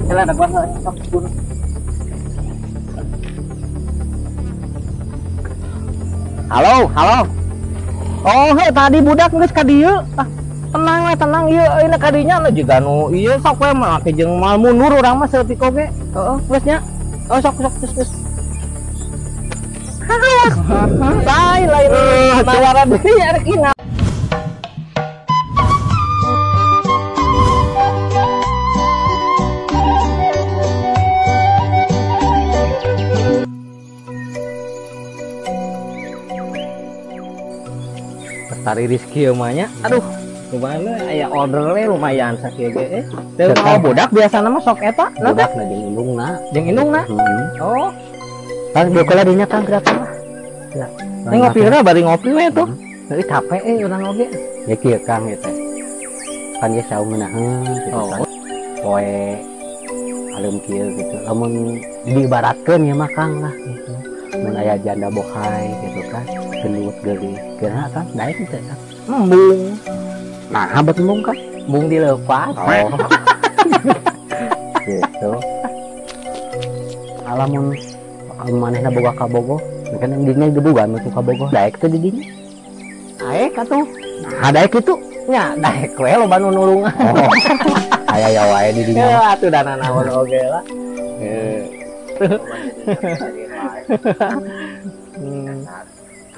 Jalan ada gua sok pun. Halo, halo. Oh, he, tadi budak geus ka dieu. Tenang we, tenang ieu ini kadinya anu juga nu ieu sok we make jeung mal mundur urang mah seeutik oge. Heeh, geus nya. Oh, sok geus. Lain nawaran deui arek ina. Tari Rizky omanya, aduh, lumayan aya ordernya lumayan sakieu ge. Teu mau budak biasa nama sok eta, budak na jeung indungna. Jeung indungna? Oh. Pas bokeula dinya Kang berapa lah? Ya. Ngopi heula bari ngopi we tuh. Deui capek urang oge. Ya kieu Kang eta. Kan ge saungeunaheun gitu kan. Poe alem kieu gitu. Lamun diibaratkeun ya mah Kang lah gitu. Mun aya janda bohai gitu kan. Gelut geuli kira kan daek teh kan embung nah habat embung kan embung dilepas oh gitu alamun manehna boga kabogo kan dinya gebugan masuk kabogo daek teh di dinya daek atuh nah daek itu nya daek we loba nu nulung oh aya ya wae di dinya atuh dana naon oge lah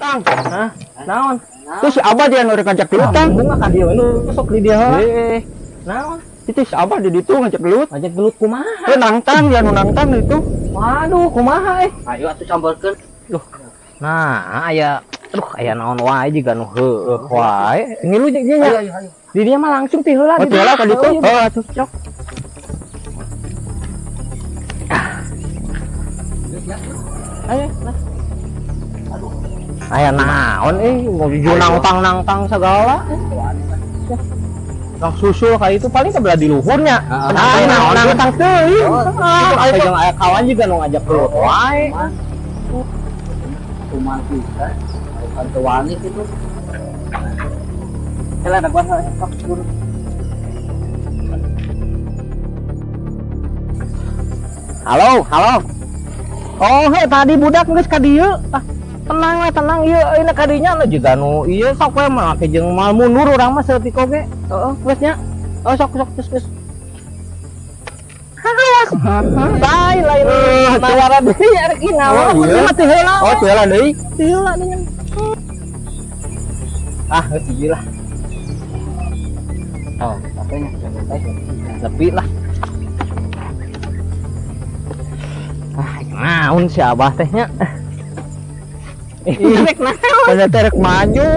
Kang, hah? Naon? Terus si Abah dia nu rek ngajak gelut Kang. Bunga ka dieu lu sok di dia heula. Naon? Itu si Abah di ditu ngajak gelut. Ngajak gelut kumaha? Teu nangtang ya nu nangtang itu. Waduh, kumaha Ayo atuh cambeurkeun. Loh. Nah, aya aya naon wae jiga nu heueuh wae. Ngilu jeung dieu nya. Ayo. Di dia mah langsung ti heula di heula ka ditu. Heuh atuh cok. Ayo, nah. Aya naon mau dijunang tang segala. Nang susul kayak itu paling kebelah di luhurnya. Naon tang teuing. Aya jeung aya kawan juga nu ngajak gelut wae. Cuman bisa kan wani itu.Ela ada gua sok guru. Halo, halo. Oh, he, tadi budak geus ka dieu. Tenang we, tenang ieu ini kadinya anu juga nu ieu sok we make jeung mal mundur urang mah seeutik oge. Heeh, geus nya. Oh, sok geus. Lain nawaran deui arek ina mah teu heula. Oh, teu heula deui. Teu heula nya. Ah, geus hiji lah. Oh, tapenya sepi lah. Ah, naon si Abah teh nya? Rek naon? Rek maju.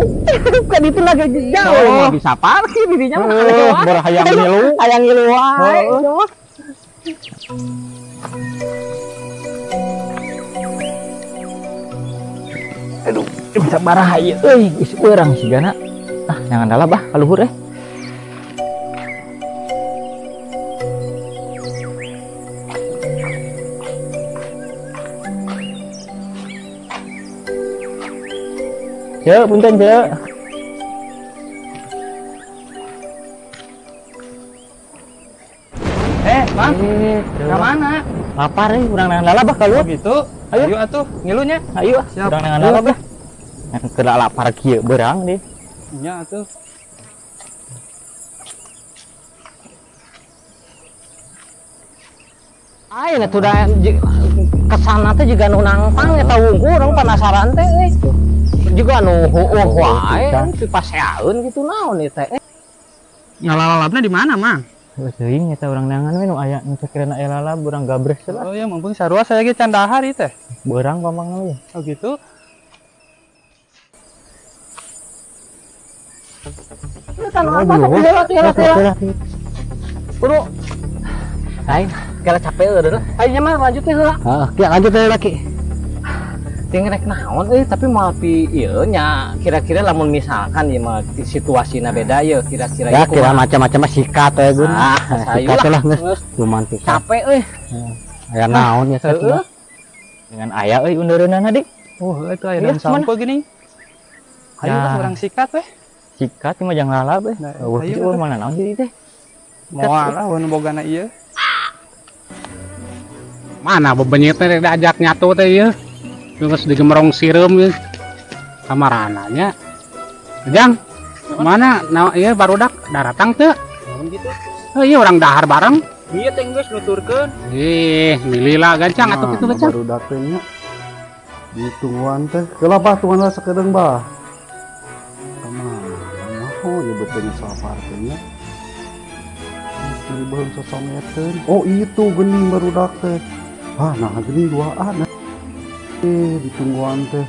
Kan itu lagi jauh, mah bisa parkir dirinya mah. Ber hayang ngilu wae. Aduh, bisa baraha ieu euy, geus urang sigana. Ah, jangan dalah bah ka luhur Cek, punten cek. Bang, ke mana? Lapar urang nangan lalabah kalau gitu. Ayo atuh, ngilunya. Ayo, urang nangan lalabah. Kena lapar kieu beurang deh. Nya atuh. Ayo tuh da kesana teh juga nu nangtang eta wungkul urang penasaran teh juga nu heueuh wae dipaseaeun gitu naon ieu teh. Ngalalapna di mana, Mang? Teuing eta urang nangan we nu aya nu sakirana aya lalap urang gabres lah. Oh ya, mumpung sarua saya ge can dahar ieu teh. Beurang pamang we. Oh gitu. Kan apa heula. Kudu lain, kala capek eueuh. Ayo mah lanjut heula. Heeh, kieu lanjut heula ki. Ting rek naon tapi mau pi ieu nya kira-kira lamun misalkan ieu mah situasina beda ieu kira-kira ya kira macam-macam mah sikat we gun. Sikat lah geus cuman pisan. Capek aya naon ya teh. Dengan aya undeureunana dik. Oh, itu aya dan sampo gini. Ayo lah urang sikat we. Sikat mah jangan lalap we. Ayo mana naon jadi teh. Moal lah mun bogana ieu. Mana bebenyit teh diajak nyatu teh ya. Terus digemerong sireum ya. Kamarananya. Jang, mana nah ieu barudak daratang teu? Gitu. Oh iya orang dahar bareng. Iya teh geus nuturkeun. Milila gancang atuh kitu gancang. Barudak teh nya. Ditungguan teh. Keula bah tungguan sakedeung bah. Kemana? Oh, ya betulnya sapar teh nya. Ribuan sosometeun. Oh, itu geuning barudak teh. Ah, nah geuning duaan. Ditungguan teh.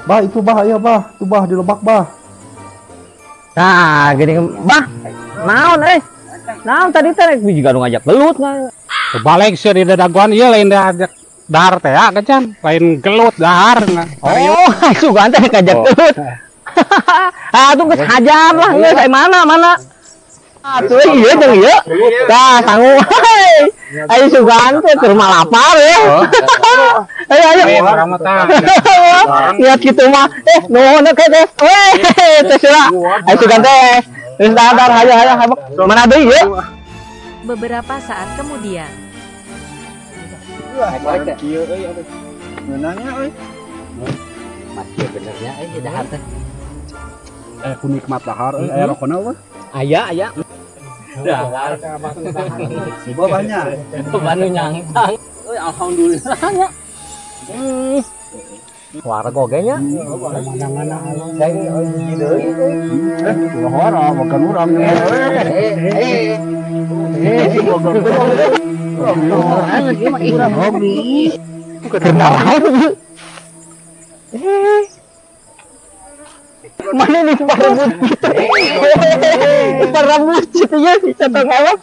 Bah, itu bah, ya bah, itu bah di lebak bah. Nah, gini bah. Naon naon tadi teh juga nu ngajak gelut nah. Kebalik sih di dadaguan ieu lain diajak dahar teh ya gacan, lain gelut dahar. Oh, sugan teh ngajak gelut. Ah, tuh geus hajar lah geus mana. Atuh ieu jeung ieu. Tah sangu. Ayo sugan teh keur lapar ya. Ayo. Lihat kitu mah. Nuhun ke teh. Teh sila. Ayo sugan teh. Geus dadar hayo habak. Mana deui ieu? Beberapa saat kemudian. Kieu euy atuh. Ngeunangnya euy. Mati benernya dahar teh. Kunikmat dahar euy aya rokona euy. Aya. Dahar Sibo banyak. Banu nyangtang. Euy alhamdulillah nya. Warga ge nya. Mana-mana saya euy deui. Lohora bukan urang. Mana nih para rambut gitu ya si contoh ngawak.